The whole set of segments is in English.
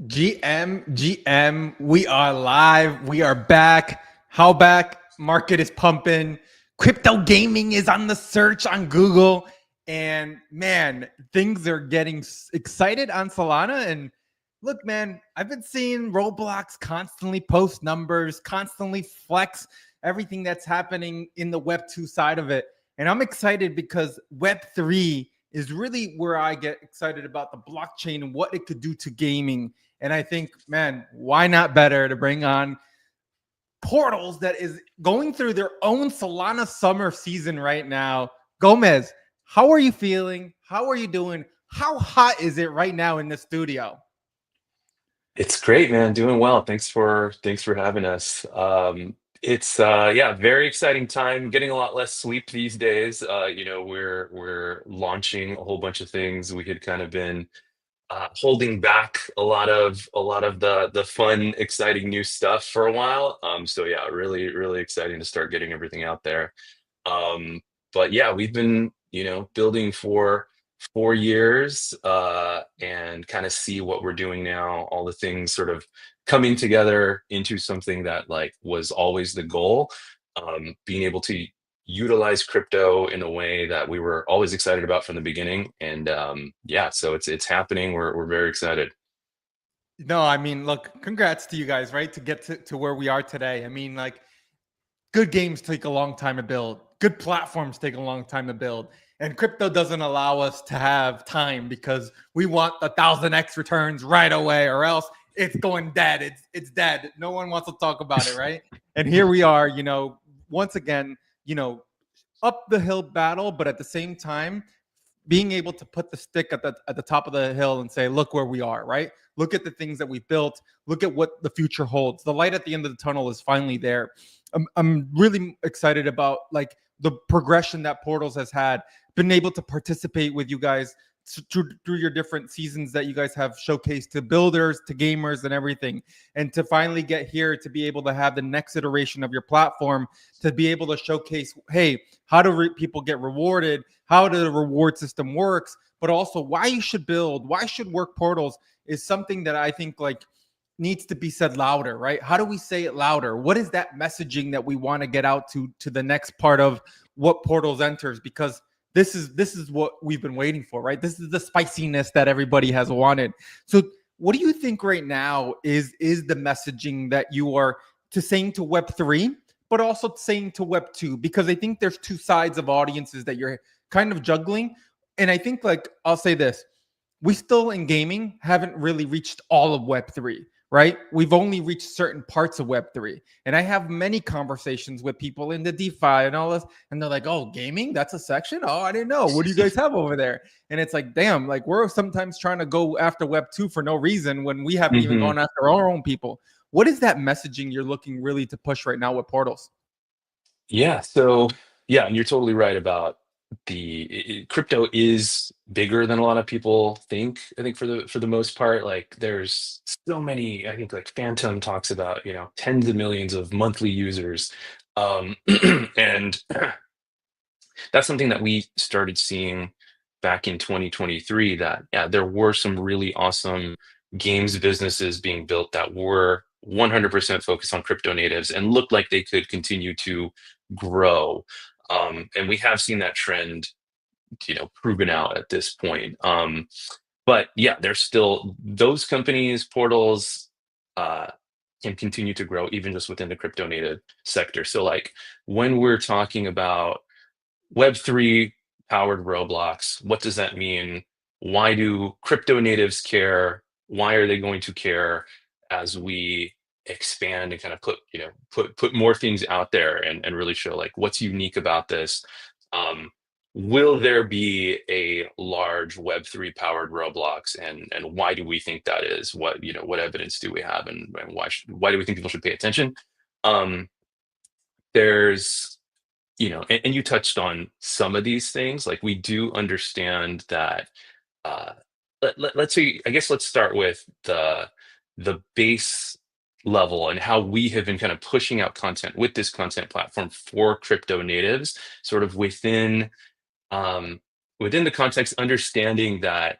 GM, we are live. We are back. How back? Market is pumping. Crypto gaming is on the search on Google. And man, things are getting excited on Solana. And look, man, I've been seeing Roblox constantly post numbers, constantly flex everything that's happening in the Web2 side of it. And I'm excited because Web3 is really where I get excited about the blockchain and what it could do to gaming. And I think, man, why not better to bring on Portals that is going through their own Solana summer season right now. Gomez, how are you feeling? How are you doing? How hot is it right now in the studio? It's great, man. Doing well. Thanks for having us. It's yeah, very exciting time. Getting a lot less sleep these days. We're launching a whole bunch of things. We had kind of been holding back a lot of the fun, exciting new stuff for a while. So yeah, really exciting to start getting everything out there. Um, but yeah, we've been, building for 4 years, and kind of see what we're doing now, all the things sort of coming together into something that like was always the goal. Being able to utilize crypto in a way that we were always excited about from the beginning. And yeah, so it's happening. We're very excited. No, I mean, look, congrats to you guys, right? To get to where we are today. I mean, like, good games take a long time to build. Good platforms take a long time to build. And crypto doesn't allow us to have time because we want the 1000x returns right away, or else it's going dead. It's dead. No one wants to talk about it, right? And here we are, once again, up the hill battle, but at the same time, being able to put the stick at the top of the hill and say, look where we are, right? Look at the things that we built. Look at what the future holds. The light at the end of the tunnel is finally there. I'm really excited about like the progression that Portals has had, been able to participate with you guys through your different seasons that you guys have showcased to builders, to gamers, and everything. And to finally get here to be able to have the next iteration of your platform, to be able to showcase, hey, how do people get rewarded? How the reward system works, but also why you should build, why should work Portals is something that I think like needs to be said louder, right? How do we say it louder? What is that messaging that we want to get out to the next part of what Portals enters? Because this is what we've been waiting for, right? This is the spiciness that everybody has wanted. So what do you think right now is the messaging that you are to saying to Web3, but also saying to Web2? Because I think there's two sides of audiences that you're kind of juggling. And I think, like, I'll say this, we still in gaming haven't really reached all of Web3, right? We've only reached certain parts of Web3. And I have many conversations with people in the DeFi and all this, and they're like, oh, gaming, that's a section? Oh, I didn't know. What do you guys have over there? And it's like, damn, like we're sometimes trying to go after Web2 for no reason when we haven't even Mhm. gone after our own people. What is that messaging you're looking really to push right now with Portals? Yeah, so yeah, and you're totally right about crypto is bigger than a lot of people think. I think for the most part, like there's so many. I think like Phantom talks about tens of millions of monthly users, um, and that's something that we started seeing back in 2023. That yeah, there were some really awesome games businesses being built that were 100% focused on crypto natives and looked like they could continue to grow. And we have seen that trend, proven out at this point. But yeah, there's still those companies, portals, uh, can continue to grow even just within the crypto native sector. So like when we're talking about Web3 powered Roblox, what does that mean? Why do crypto natives care? Why are they going to care as we expand and kind of put more things out there and really show like what's unique about this? Um, will there be a large Web3 powered Roblox, and why do we think that is? What evidence do we have, and why do we think people should pay attention? Um, there's and you touched on some of these things. Like we do understand that. Uh, let's say, I guess, let's start with the base level and how we have been kind of pushing out content with this content platform for crypto natives, sort of um, within the context, understanding that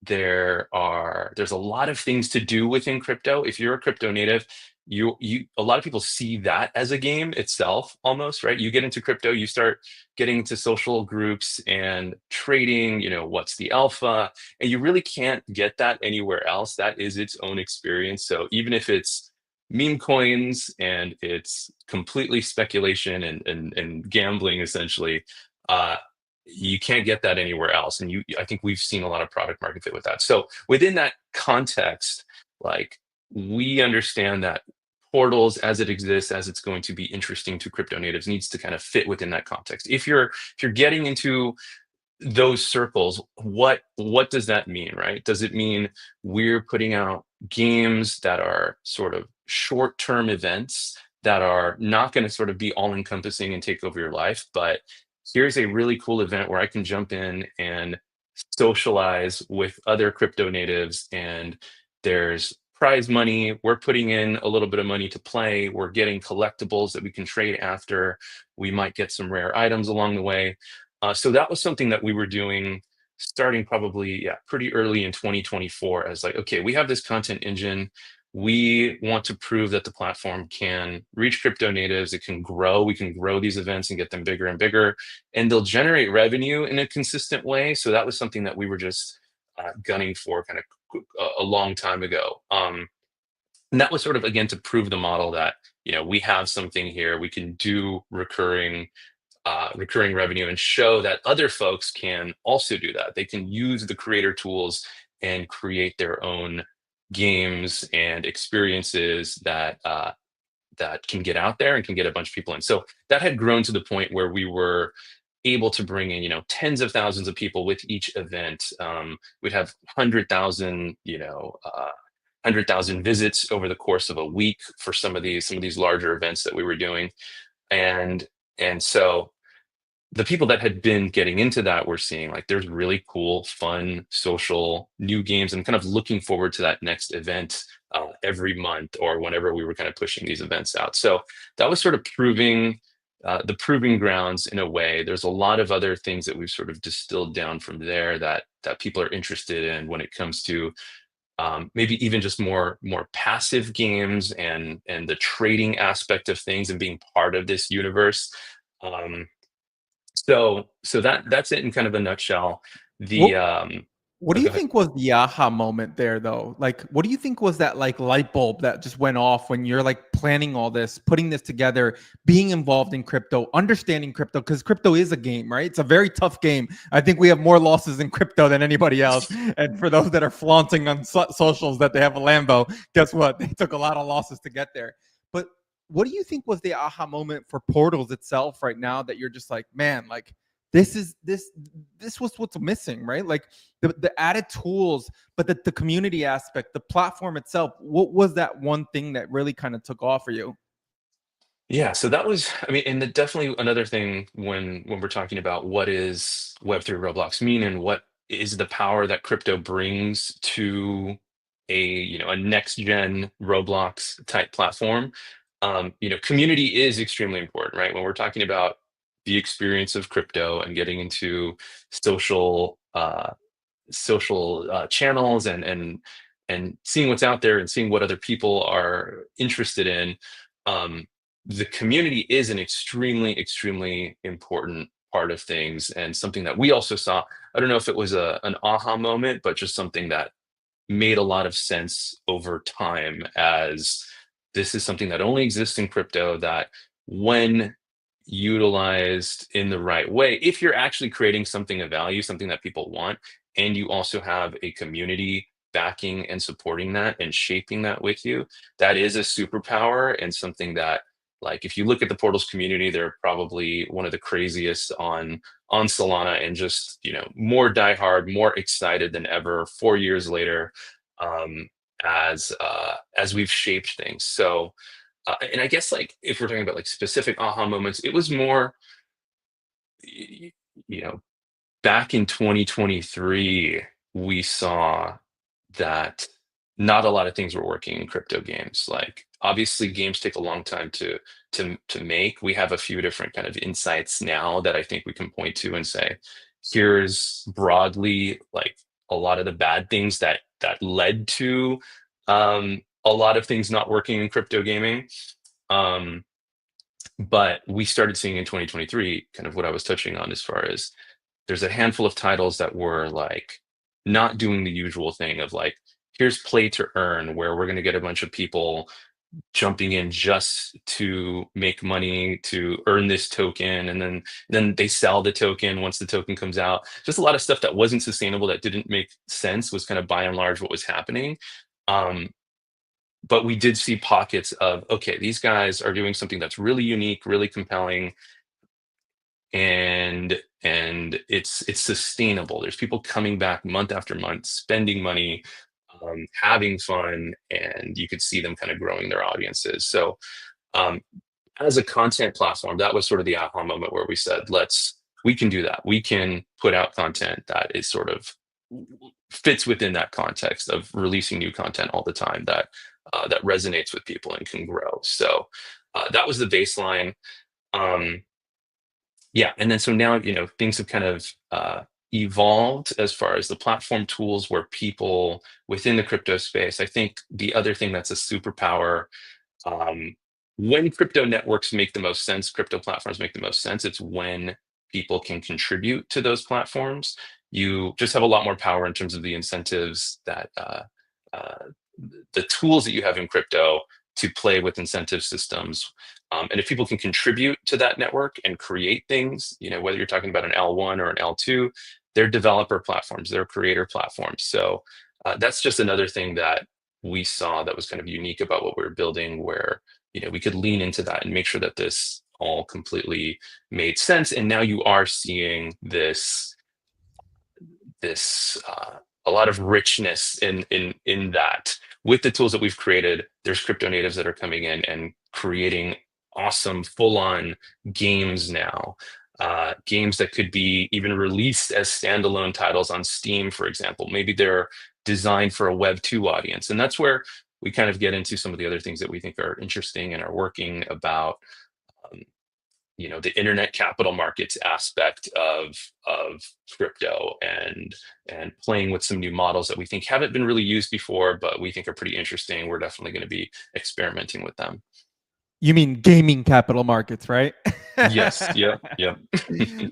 there's a lot of things to do within crypto. If you're a crypto native, you a lot of people see that as a game itself almost, right? You get into crypto, you start getting into social groups and trading, what's the alpha, and you really can't get that anywhere else. That is its own experience. So even if it's meme coins and it's completely speculation and gambling essentially, uh, you can't get that anywhere else. And I think we've seen a lot of product market fit with that. So within that context, like, we understand that portals as it exists, as it's going to be interesting to crypto natives, needs to kind of fit within that context. If you're getting into those circles, what does that mean, right? Does it mean we're putting out games that are sort of short-term events that are not going to sort of be all-encompassing and take over your life, but here's a really cool event where I can jump in and socialize with other crypto natives, and there's prize money. We're putting in a little bit of money to play. We're getting collectibles that we can trade after. We might get some rare items along the way. So that was something that we were doing starting probably, yeah, pretty early in 2024, as like, okay, we have this content engine. We want to prove that the platform can reach crypto natives. It can grow. We can grow these events and get them bigger and bigger, and they'll generate revenue in a consistent way. So that was something that we were just gunning for kind of a long time ago. And that was sort of, again, to prove the model that, we have something here. We can do recurring revenue and show that other folks can also do that. They can use the creator tools and create their own games and experiences that can get out there and can get a bunch of people in. So that had grown to the point where we were able to bring in, tens of thousands of people with each event. We'd have 100,000, 100,000 visits over the course of a week for some of these larger events that we were doing, and so the people that had been getting into that were seeing like there's really cool, fun, social new games, and kind of looking forward to that next event every month or whenever we were kind of pushing these events out. So that was sort of the proving grounds in a way. There's a lot of other things that we've sort of distilled down from there that people are interested in when it comes to maybe even just more passive games and the trading aspect of things and being part of this universe. Um, so that's it in kind of a nutshell. The What What do Oh, you go ahead. think was the aha moment there, though? Like, what do you think was that like light bulb that just went off when you're like planning all this, putting this together, being involved in crypto, understanding crypto? Because crypto is a game, right? It's a very tough game. I think we have more losses in crypto than anybody else. And for those that are flaunting on socials that they have a Lambo, guess what? They took a lot of losses to get there. But what do you think was the aha moment for Portals itself right now that you're just like, man, like this was what's missing, right? Like the added tools, but the community aspect, the platform itself. What was that one thing that really kind of took off for you? Yeah, so that was, I mean, and definitely another thing when we're talking about what is Web3 Roblox mean and what is the power that crypto brings to a next gen Roblox type platform. Community is extremely important, right? When we're talking about the experience of crypto and getting into social channels and seeing what's out there and seeing what other people are interested in. um, the community is an extremely important part of things, and something that we also saw. I don't know if it was an aha moment, but just something that made a lot of sense over time, as this is something that only exists in crypto, that when utilized in the right way, if you're actually creating something of value, something that people want, and you also have a community backing and supporting that and shaping that with you, that is a superpower, and something that, like, if you look at the Portals community, they're probably one of the craziest on Solana, and just, more diehard, more excited than ever 4 years later, um, as we've shaped things. So, and I guess, like, if we're talking about like specific aha moments, it was more, y- you know, back in 2023, we saw that not a lot of things were working in crypto games. Like, obviously, games take a long time to make. We have a few different kind of insights now that I think we can point to and say, here's broadly like a lot of the bad things that led to a lot of things not working in crypto gaming. Um, but we started seeing in 2023 kind of what I was touching on, as far as there's a handful of titles that were like not doing the usual thing of like, here's play to earn, where we're going to get a bunch of people jumping in just to make money to earn this token, and then they sell the token once the token comes out. Just a lot of stuff that wasn't sustainable, that didn't make sense, was kind of by and large what was happening. um, but we did see pockets of, okay, these guys are doing something that's really unique, really compelling, and it's sustainable. There's people coming back month after month, spending money, having fun, and you could see them kind of growing their audiences. So um, as a content platform, that was sort of the aha moment where we said, we can do that. We can put out content that is sort of fits within that context of releasing new content all the time, that resonates with people and can grow. So that was the baseline. Um, yeah, and then so now, things have kind of evolved as far as the platform tools, where people within the crypto space. I think the other thing that's a superpower, um, when crypto networks make the most sense, crypto platforms make the most sense, it's when people can contribute to those platforms. You just have a lot more power in terms of the incentives that uh, the tools that you have in crypto to play with incentive systems. And if people can contribute to that network and create things, whether you're talking about an L1 or an L2, they're developer platforms, they're creator platforms. So that's just another thing that we saw that was kind of unique about what we were building, where we could lean into that and make sure that this all completely made sense. And now you are seeing this a lot of richness in that. With the tools that we've created, there's crypto natives that are coming in and creating awesome full-on games now. Games that could be even released as standalone titles on Steam, for example. Maybe they're designed for a Web2 audience, and that's where we kind of get into some of the other things that we think are interesting and are working about. um, the internet capital markets aspect of crypto, and playing with some new models that we think haven't been really used before, but we think are pretty interesting. We're definitely going to be experimenting with them. You mean gaming capital markets, right? Yes. Yep. Yep.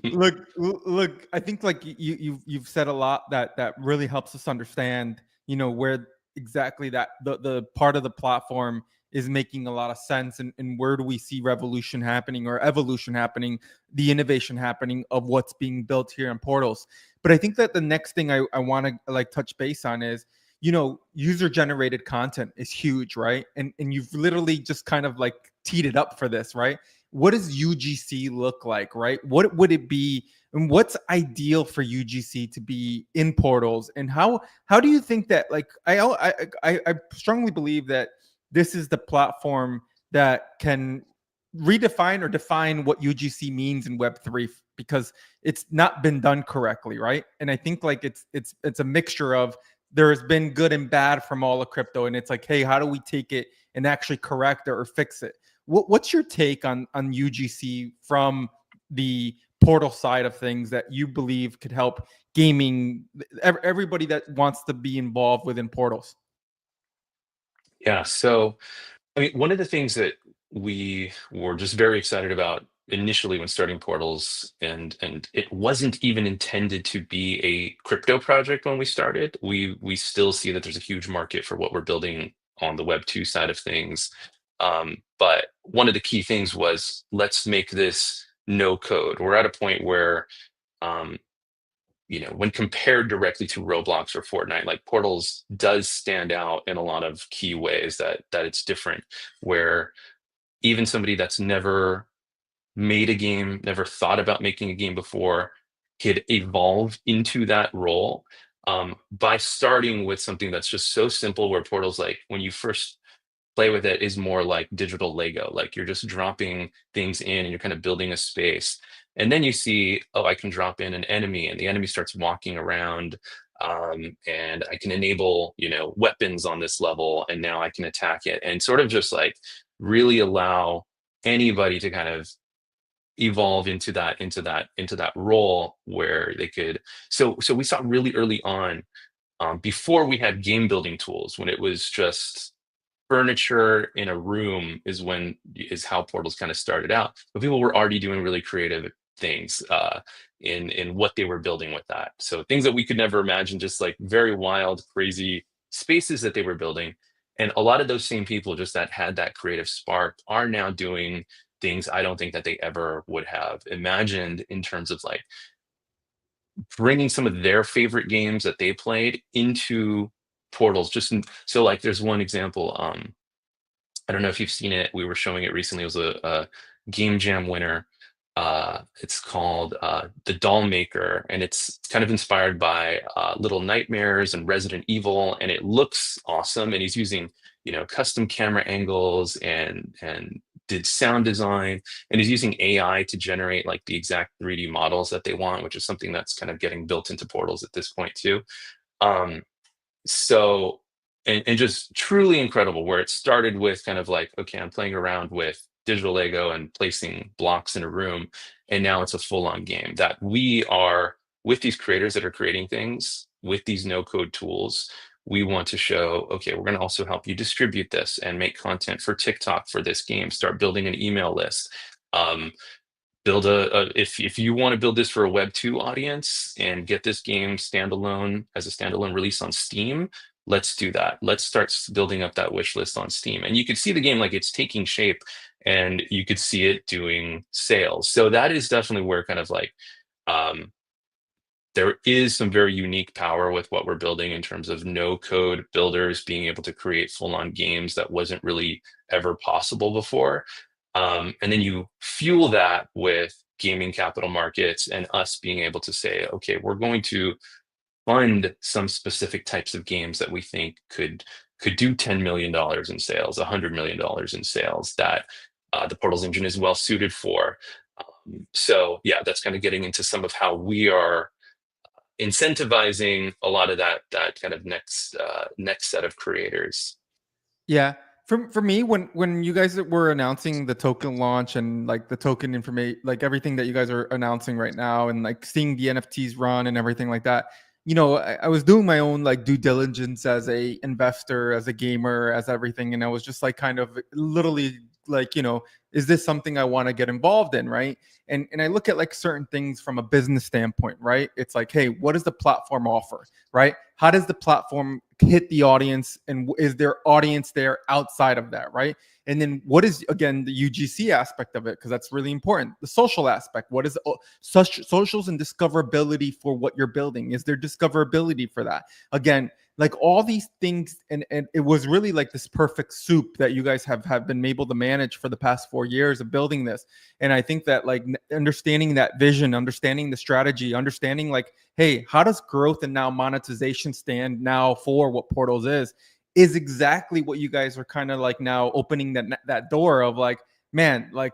Look. I think like you've said a lot that really helps us understand, where exactly that the part of the platform is making a lot of sense, and where do we see revolution happening or evolution happening, the innovation happening of what's being built here in Portals. But I think that the next thing I want to like touch base on is, user generated content is huge, right? And you've literally just kind of like teed it up for this, right? What does UGC look like, right? What would it be, and what's ideal for UGC to be in Portals, and how do you think that, like, I strongly believe that this is the platform that can redefine or define what UGC means in Web3, because it's not been done correctly, right? And I think like it's a mixture of, there has been good and bad from all of crypto, and it's like, hey, how do we take it and actually correct it or fix it? What's your take on UGC from the portal side of things that you believe could help gaming, everybody that wants to be involved within portals? Yeah. So, I mean, one of the things that we were just very excited about initially when starting Portals, and it wasn't even intended to be a crypto project when we started. We still see that there's a huge market for what we're building on the Web2 side of things. But one of the key things was, let's make this no code. We're at a point where um, when compared directly to Roblox or Fortnite, like Portals does stand out in a lot of key ways, that it's different, where even somebody that's never made a game, never thought about making a game before, could evolve into that role, by starting with something that's just so simple, where Portals, like when you first play with it, is more like digital Lego. Like you're just dropping things in and you're kind of building a space. And then you see, oh, I can drop in an enemy, and the enemy starts walking around. And I can enable, weapons on this level, and now I can attack it, and sort of just like really allow anybody to kind of evolve into that role where they could. So we saw really early on, before we had game building tools, when it was just furniture in a room is how portals kind of started out, but people were already doing really creative things in what they were building with that. So things that we could never imagine, just like very wild, crazy spaces that they were building. And a lot of those same people just that had that creative spark are now doing things I don't think that they ever would have imagined, in terms of like bringing some of their favorite games that they played into portals. So like there's one example. I don't know if you've seen it. We were showing it recently. It was a game jam winner. It's called The Doll Maker, and it's kind of inspired by Little Nightmares and Resident Evil, and it looks awesome. And he's using, custom camera angles and did sound design, and he's using AI to generate like the exact 3D models that they want, which is something that's kind of getting built into portals at this point too. Um, so and just truly incredible, where it started with kind of like, okay, I'm playing around with digital Lego and placing blocks in a room, and now it's a full-on game that we are with these creators that are creating things with these no code tools. We want to show, okay, we're going to also help you distribute this and make content for TikTok for this game, start building an email list. um, Build if you want to build this for a Web2 audience and get this game standalone as a standalone release on Steam, let's do that. Let's start building up that wish list on Steam. And you could see the game like it's taking shape, and you could see it doing sales. So that is definitely where kind of like, um, there is some very unique power with what we're building in terms of no code builders being able to create full on games that wasn't really ever possible before. And then you fuel that with gaming capital markets and us being able to say, okay, we're going to fund some specific types of games that we think could do $10 million in sales, $100 million in sales, that the Portals engine is well suited for. So yeah, that's kind of getting into some of how we are incentivizing a lot of that kind of next set of creators. Yeah. For me, when you guys were announcing the token launch and like the token information, like everything that you guys are announcing right now, and like seeing the NFTs run and everything like that, I was doing my own like due diligence as a investor, as a gamer, as everything, and I was just like kind of literally like, is this something I want to get involved in, right? And I look at like certain things from a business standpoint, right? It's like, hey, what does the platform offer, right? How does the platform hit the audience, and is there audience there outside of that, right? And then what is, again, the UGC aspect of it, because that's really important. The social aspect, what is such socials and discoverability for what you're building? Is there discoverability for that? Again, like all these things, and it was really like this perfect soup that you guys have been able to manage for the past 4 years of building this. And I think that like understanding that vision, understanding the strategy, understanding like, hey, how does growth and now monetization stand now for what Portals is exactly what you guys are kind of like now opening that door of like, man, like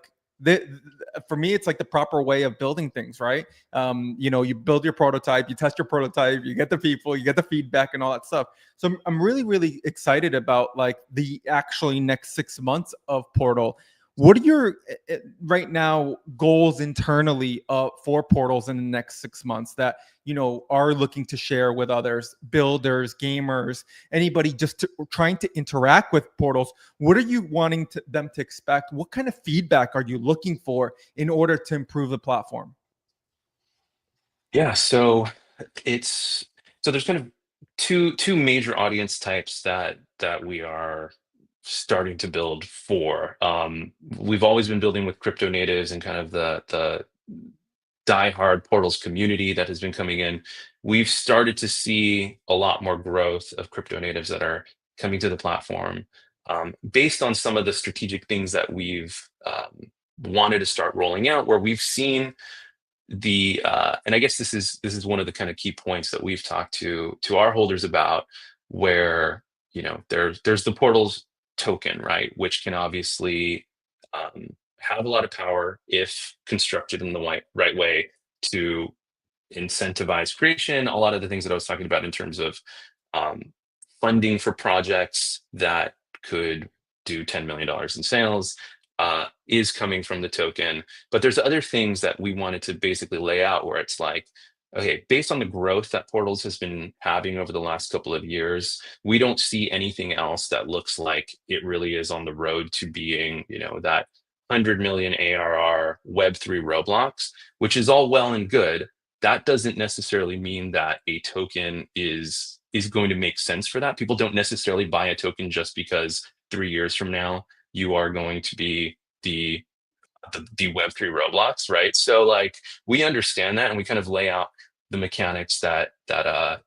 for me, it's like the proper way of building things, right? You build your prototype, you test your prototype, you get the people, you get the feedback and all that stuff. So I'm really, really excited about like the actually next 6 months of Portal. What are your right now goals internally for Portals in the next 6 months that are looking to share with others, builders, gamers, anybody just trying to interact with Portals? What are you wanting them to expect? What kind of feedback are you looking for in order to improve the platform? Yeah, it's there's kind of two major audience types that we are starting to build for. We've always been building with crypto natives and kind of the diehard Portals community that has been coming in. We've started to see a lot more growth of crypto natives that are coming to the platform, based on some of the strategic things that we've wanted to start rolling out, where we've seen and I guess this is one of the kind of key points that we've talked to our holders about, where there's the Portals token, right, which can obviously have a lot of power if constructed in the right way to incentivize creation. A lot of the things that I was talking about in terms of um, funding for projects that could do $10 million in sales. is coming from the token. But there's other things that we wanted to basically lay out where it's like, okay, based on the growth that Portals has been having over the last couple of years, we don't see anything else that looks like it really is on the road to being, that 100 million ARR Web3 Roblox, which is all well and good. That doesn't necessarily mean that a token is going to make sense for that. People don't necessarily buy a token just because 3 years from now you are going to be the Web3 Roblox, right? So like we understand that, and we kind of lay out the mechanics that uh,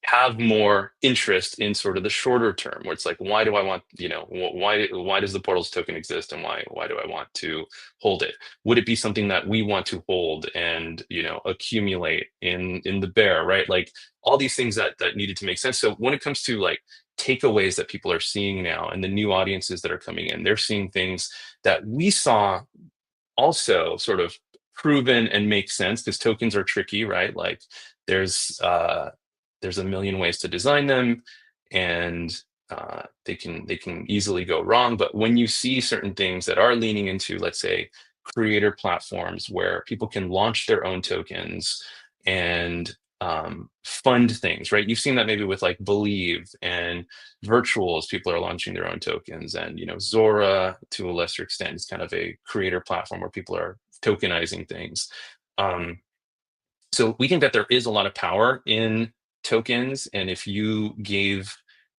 have more interest in sort of the shorter term, where it's like, why do I want, why does the portals token exist, and why do I want to hold it? Would it be something that we want to hold and accumulate in the bear, right? Like all these things that needed to make sense. So when it comes to like takeaways that people are seeing now and the new audiences that are coming in, they're seeing things that we saw also sort of proven and make sense, because tokens are tricky, right? Like there's uh there's a million ways to design them, and they can easily go wrong. But when you see certain things that are leaning into, let's say, creator platforms where people can launch their own tokens and fund things, right? You've seen that maybe with like Believe and Virtuals, people are launching their own tokens, and Zora to a lesser extent is kind of a creator platform where people are tokenizing things. Um, so we think that there is a lot of power in tokens, and if you gave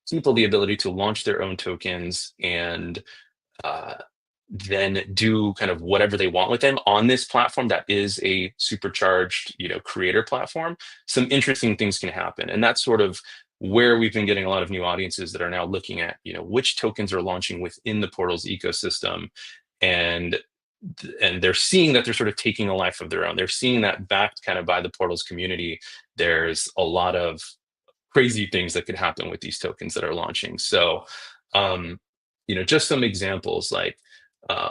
people the ability to launch their own tokens and uh, then do kind of whatever they want with them on this platform that is a supercharged, creator platform, some interesting things can happen. And that's sort of where we've been getting a lot of new audiences that are now looking at, which tokens are launching within the Portals ecosystem. And they're seeing that they're sort of taking a life of their own. They're seeing that backed kind of by the Portals community. There's a lot of crazy things that could happen with these tokens that are launching. So, just some examples, like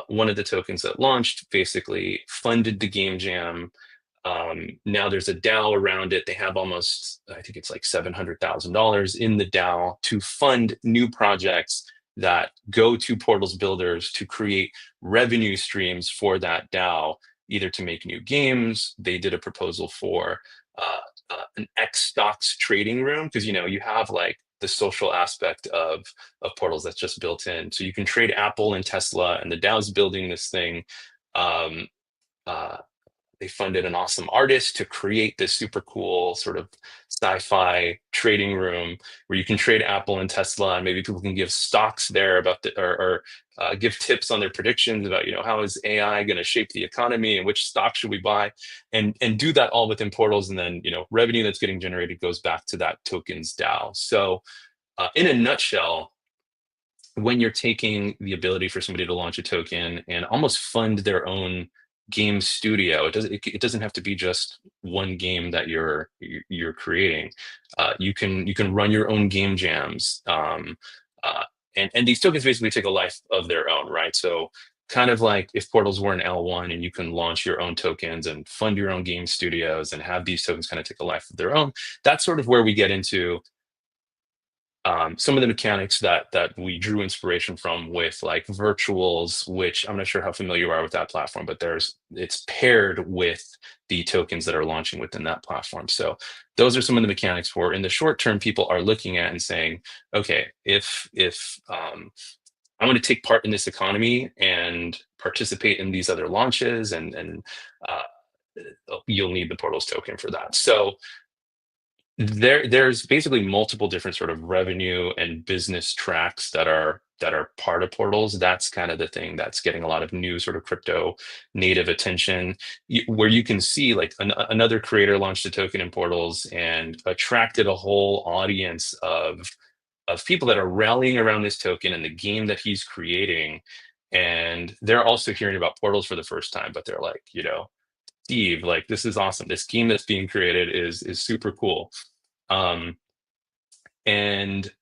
one of the tokens that launched basically funded the game jam. Now there's a DAO around it. They have almost, I think it's like $700,000 in the DAO to fund new projects that go to Portals builders to create revenue streams for that DAO, either to make new games. They did a proposal for an X stocks trading room, because you have like the social aspect of Portals that's just built in, so you can trade Apple and Tesla, and the DAO's building this thing. Um, uh, they funded an awesome artist to create this super cool sort of sci-fi trading room where you can trade Apple and Tesla, and maybe people can give stocks there about or give tips on their predictions about how is AI going to shape the economy and which stock should we buy, and do that all within Portals, and then revenue that's getting generated goes back to that token's DAO. So in a nutshell, when you're taking the ability for somebody to launch a token and almost fund their own game studio, it doesn't have to be just one game that you're creating. You can run your own game jams, and these tokens basically take a life of their own, right? So kind of like if Portals were an L1 and you can launch your own tokens and fund your own game studios and have these tokens kind of take a life of their own. That's sort of where we get into some of the mechanics that we drew inspiration from with like Virtuals, which I'm not sure how familiar you are with that platform, but it's paired with the tokens that are launching within that platform. So those are some of the mechanics where in the short term people are looking at and saying, okay, if I want to take part in this economy and participate in these other launches, and uh, you'll need the Portals token for that. So there's basically multiple different sort of revenue and business tracks that are part of Portals. That's kind of the thing that's getting a lot of new sort of crypto native attention, where you can see like another creator launched a token in Portals and attracted a whole audience of people that are rallying around this token and the game that he's creating. And they're also hearing about Portals for the first time, but they're like, Steve, like this is awesome. This game that's being created is super cool. Um, and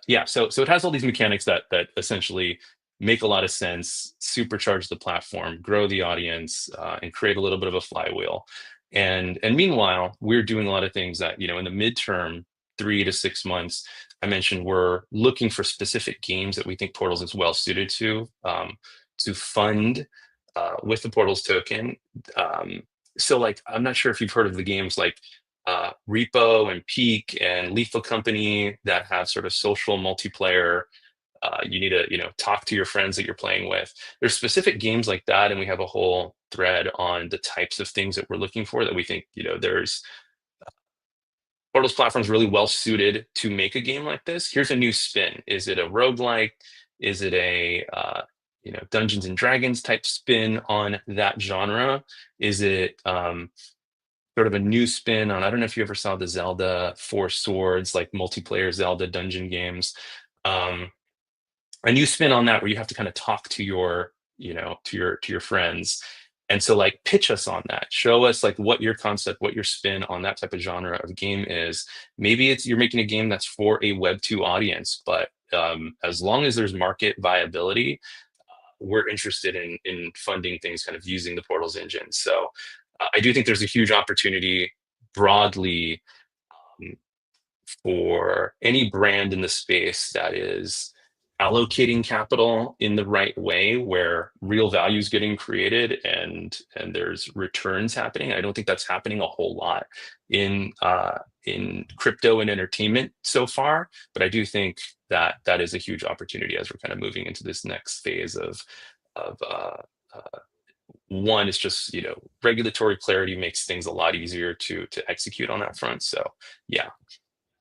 yeah, so it has all these mechanics that essentially make a lot of sense, supercharge the platform, grow the audience, and create a little bit of a flywheel. And meanwhile, we're doing a lot of things that in the midterm 3 to 6 months, I mentioned we're looking for specific games that we think Portals is well suited to fund with the Portals token. So like, I'm not sure if you've heard of the games like Repo and Peak and Lethal Company that have sort of social multiplayer. You need to, talk to your friends that you're playing with. There's specific games like that, and we have a whole thread on the types of things that we're looking for that we think, there's Portal's platform is really well suited to make a game like this. Here's a new spin. Is it a roguelike? Is it a Dungeons and Dragons type spin on that genre? Is it sort of a new spin on, I don't know if you ever saw the Zelda Four Swords, like multiplayer Zelda dungeon games. Um, a new spin on that where you have to kind of talk to your, to your friends. And so like pitch us on that. Show us like what your concept, what your spin on that type of genre of game is. Maybe it's you're making a game that's for a Web2 audience, but as long as there's market viability, we're interested in funding things kind of using the Portals engine. So I do think there's a huge opportunity broadly for any brand in the space that is allocating capital in the right way where real value is getting created and there's returns happening. I don't think that's happening a whole lot in crypto and entertainment so far, but I do think that that is a huge opportunity as we're kind of moving into this next phase of one is just regulatory clarity makes things a lot easier to execute on that front. So yeah.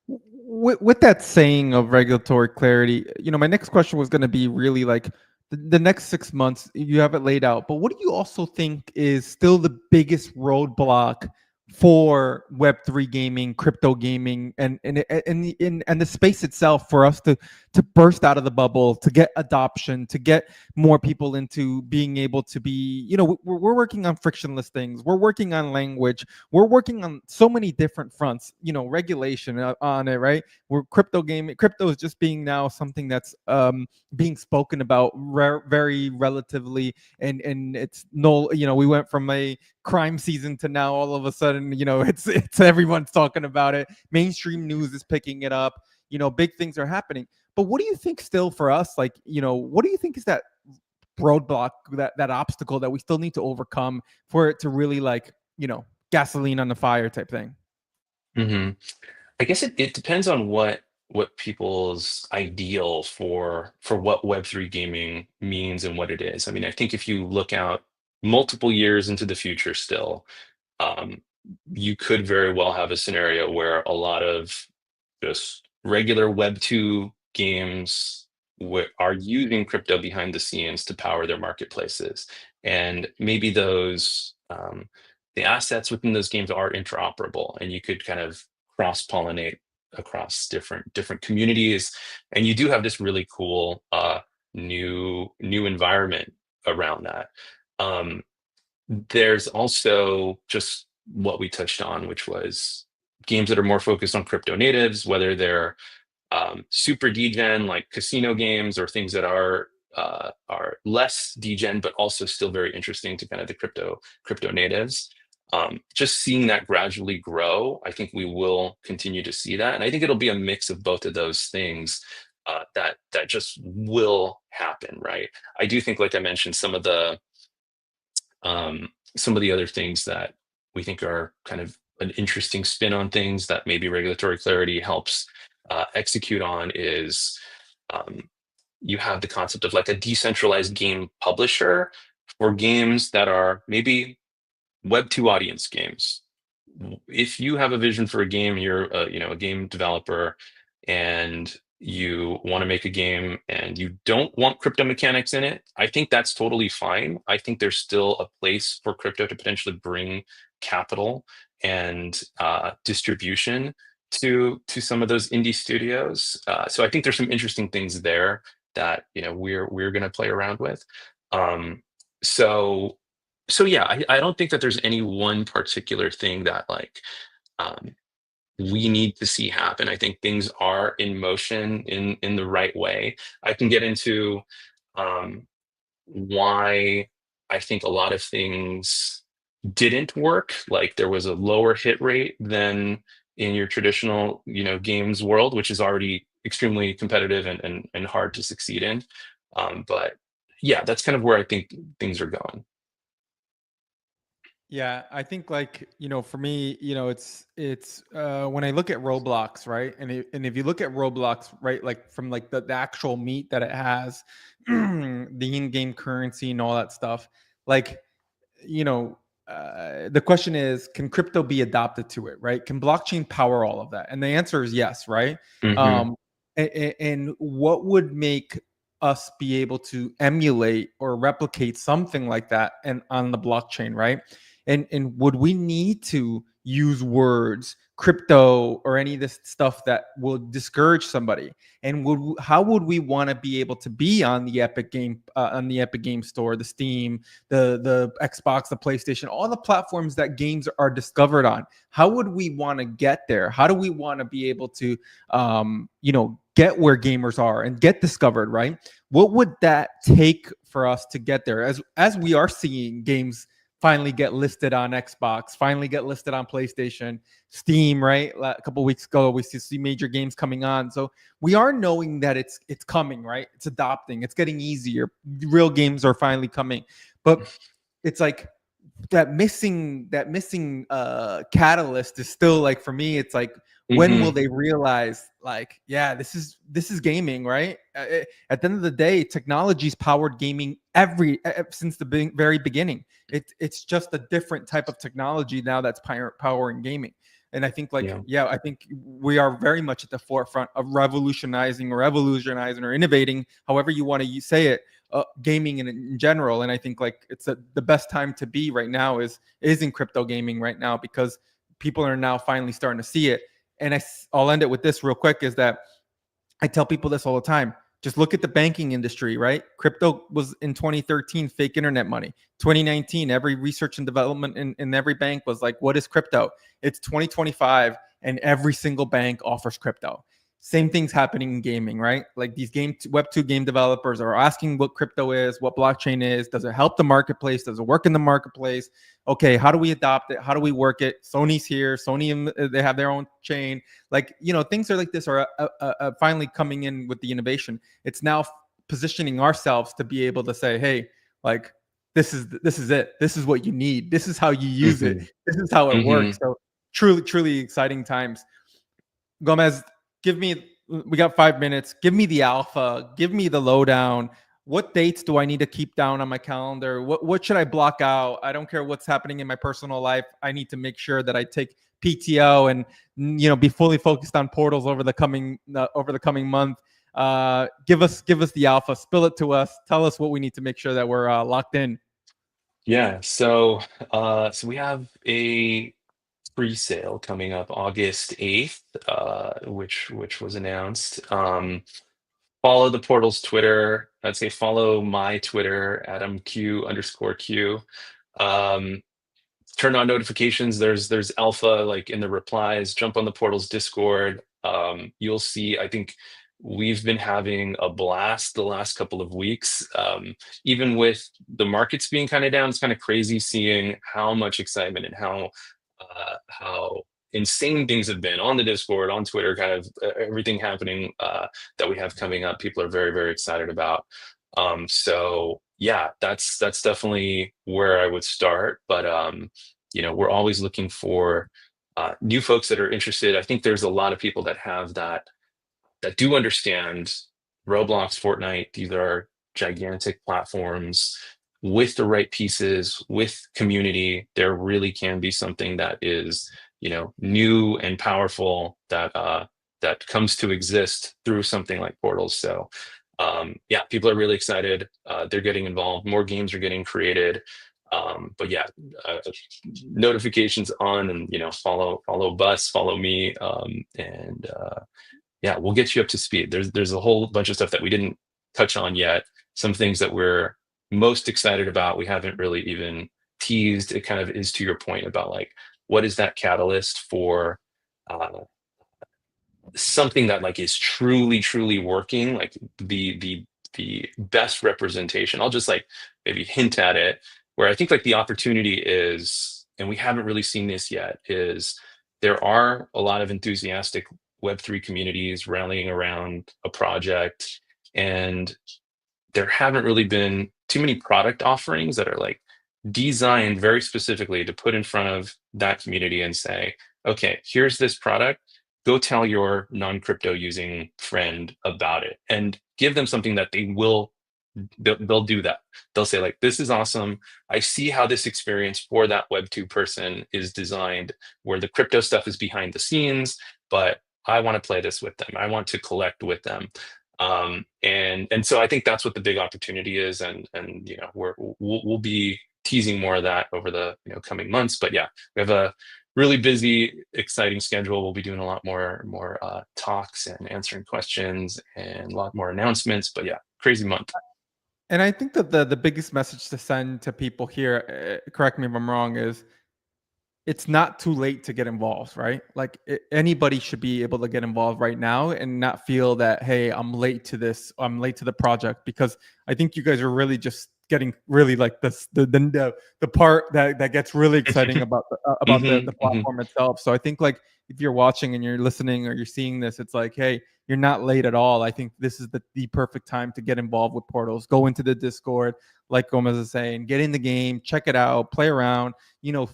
With that saying of regulatory clarity, my next question was going to be really like the next 6 months. You have it laid out, but what do you also think is still the biggest roadblock for Web3 gaming, crypto gaming, and the space itself for us to burst out of the bubble, to get adoption, to get more people into being able to be, we're working on frictionless things. We're working on language. We're working on so many different fronts, regulation on it, right? We're crypto gaming. Crypto is just being now something that's being spoken about very relatively, and it's no, we went from a crime season to now all of a sudden, it's everyone's talking about it. Mainstream news is picking it up. Big things are happening. But what do you think still for us, like, what do you think is that roadblock, that obstacle that we still need to overcome for it to really, like, gasoline on the fire type thing? hmm I guess it depends on what people's ideal for what Web3 gaming means and what it is. I mean, I think if you look out multiple years into the future still, um, you could very well have a scenario where a lot of just regular Web2 games are using crypto behind the scenes to power their marketplaces. And maybe the assets within those games are interoperable and you could kind of cross-pollinate across different communities. And you do have this really cool new environment around that. Um, there's also just what we touched on, which was games that are more focused on crypto natives, whether they're super degen like casino games or things that are less degen but also still very interesting to kind of the crypto natives. Just seeing that gradually grow, I think we will continue to see that, and I think it'll be a mix of both of those things that just will happen, right? I do think, like I mentioned, some of the other things that we think are kind of an interesting spin on things that maybe regulatory clarity helps execute on is you have the concept of like a decentralized game publisher for games that are maybe Web2 audience games. If you have a vision for a game, you're a game developer, and you want to make a game and you don't want crypto mechanics in it, I think that's totally fine. I think there's still a place for crypto to potentially bring capital and distribution to some of those indie studios. So I think there's some interesting things there that we're going to play around with. Um, so so yeah, I don't think that there's any one particular thing that like um, we need to see happen. I think things are in motion in the right way. I can get into um, why I think a lot of things didn't work. Like there was a lower hit rate than in your traditional, games world, which is already extremely competitive and hard to succeed in. But yeah, that's kind of where I think things are going. Yeah, I think like, for me, it's when I look at Roblox, right? And if you look at Roblox, right, like from like the actual meat that it has, the in-game currency and all that stuff, like, you know, the question is, can crypto be adopted to it, right? Can blockchain power all of that? And the answer is yes, right? Hmm. Um, and what would make us be able to emulate or replicate something like that and on the blockchain, right? And would we need to use words, crypto, or any of this stuff that will discourage somebody? And how would we want to be able to be on the Epic Game Store, the Steam, the Xbox, the PlayStation, all the platforms that games are discovered on? How would we want to get there? How do we want to be able to, get where gamers are and get discovered? Right? What would that take for us to get there? As we are seeing games finally get listed on Xbox, finally get listed on PlayStation, Steam, right? A couple weeks ago, we see major games coming on. So we are knowing that it's coming, right? It's adopting, it's getting easier. Real games are finally coming. But it's like that missing catalyst is still like, for me, it's like, when will Hmm. they realize, like, yeah, this is gaming, right? At the end of the day, technology's powered gaming since the very beginning. It's just a different type of technology now that's powering gaming. And I think, like, Yeah. yeah, I think we are very much at the forefront of revolutionizing or innovating, however you want to say it, gaming in general. And I think, like, the best time to be right now is in crypto gaming right now, because people are now finally starting to see it. And I'll end it with this real quick, is that I tell people this all the time. Just look at the banking industry, right? Crypto was in 2013 fake internet money. 2019, every research and development in every bank was like, what is crypto? It's 2025, and every single bank offers crypto. Same thing's happening in gaming, right? Like, these Web2 game developers are asking what crypto is, what blockchain is. Does it help the marketplace? Does it work in the marketplace? Okay, how do we adopt it? How do we work it? Sony's here. Sony, they have their own chain. Like, things are like this are finally coming in with the innovation. It's now positioning ourselves to be able to say, hey, like, this is it. This is what you need. This is how you use it. Hmm. This is how it works. Hmm. So truly, truly exciting times. Gomez, we got 5 minutes. Give me the alpha. Give me the lowdown. What dates do I need to keep down on my calendar? What should I block out? I don't care what's happening in my personal life. I need to make sure that I take PTO and, be fully focused on portals over the coming month. Give us the alpha. Spill it to us. Tell us what we need to make sure that we're locked in. Yeah. So we have a pre-sale coming up August 8th, which was announced. Follow the portal's Twitter. I'd say follow my Twitter, AdamQ_Q. Um, Turn on notifications. There's alpha like in the replies. Jump on the portal's Discord. You'll see. I think we've been having a blast the last couple of weeks. Even with the markets being kind of down, it's kind of crazy seeing how much excitement and how insane things have been on the Discord, on Twitter, kind of everything happening that we have coming up. People are very, very excited about. So yeah, that's definitely where I would start. But we're always looking for new folks that are interested. I think there's a lot of people that have that do understand Roblox, Fortnite. These are gigantic platforms. With the right pieces, with community, there really can be something that is, new and powerful that comes to exist through something like portals. So yeah, people are really excited. They're getting involved. More games are getting created. But yeah, uh, notifications on, and follow Bus, follow me, and yeah, we'll get you up to speed. There's a whole bunch of stuff that we didn't touch on yet. Some things that we're most excited about we haven't really even teased. It kind of is to your point about like what is that catalyst for uh, something that like is truly truly working, like the best representation. I'll just like maybe hint at it, where I think like the opportunity is, and we haven't really seen this yet, is there are a lot of enthusiastic Web3 communities rallying around a project, and there haven't really been too many product offerings that are like designed very specifically to put in front of that community and say, okay, here's this product. Go tell your non-crypto using friend about it and give them something that they'll do that. They'll say like, this is awesome. I see how this experience for that Web2 person is designed, where the crypto stuff is behind the scenes, but I want to play this with them. I want to collect with them. And so I think that's what the big opportunity is. And you know, we'll be teasing more of that over the coming months. But yeah, we have a really busy, exciting schedule. We'll be doing a lot more talks and answering questions and a lot more announcements. But yeah, crazy month. And I think that the biggest message to send to people here, correct me if I'm wrong, is it's not too late to get involved, right? Like anybody should be able to get involved right now and not feel that, hey, I'm late to this, I'm late to the project, because I think you guys are really just getting really like this the part that gets really exciting about the platform itself. So I think like if you're watching and you're listening or you're seeing this, it's like, hey, you're not late at all. I think this is the perfect time to get involved with Portals. Go into the Discord, like Gomez is saying, get in the game, check it out, play around,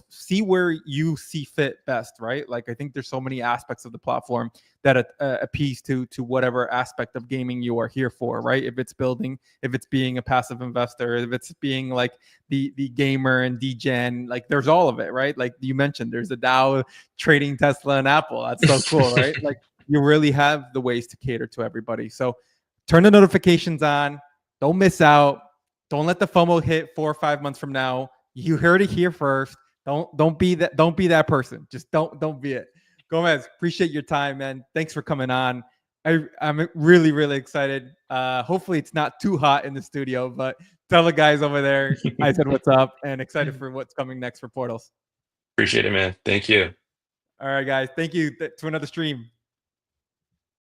see where you see fit best, right? Like I think there's so many aspects of the platform that appease to whatever aspect of gaming you are here for, right? If it's building, if it's being a passive investor, if it's being like the gamer and degen, like there's all of it, right? Like you mentioned, there's a DAO trading Tesla and Apple. That's so cool, right? Like you really have the ways to cater to everybody. So turn the notifications on. Don't miss out. Don't let the FOMO hit 4 or 5 months from now. You heard it here first. Don't be that person. Just don't be it. Gomez, appreciate your time, man. Thanks for coming on. I'm really, really excited. Hopefully it's not too hot in the studio, but tell the guys over there I said what's up and excited for what's coming next for Portals. Appreciate it, man. Thank you. All right, guys. Thank you to another stream.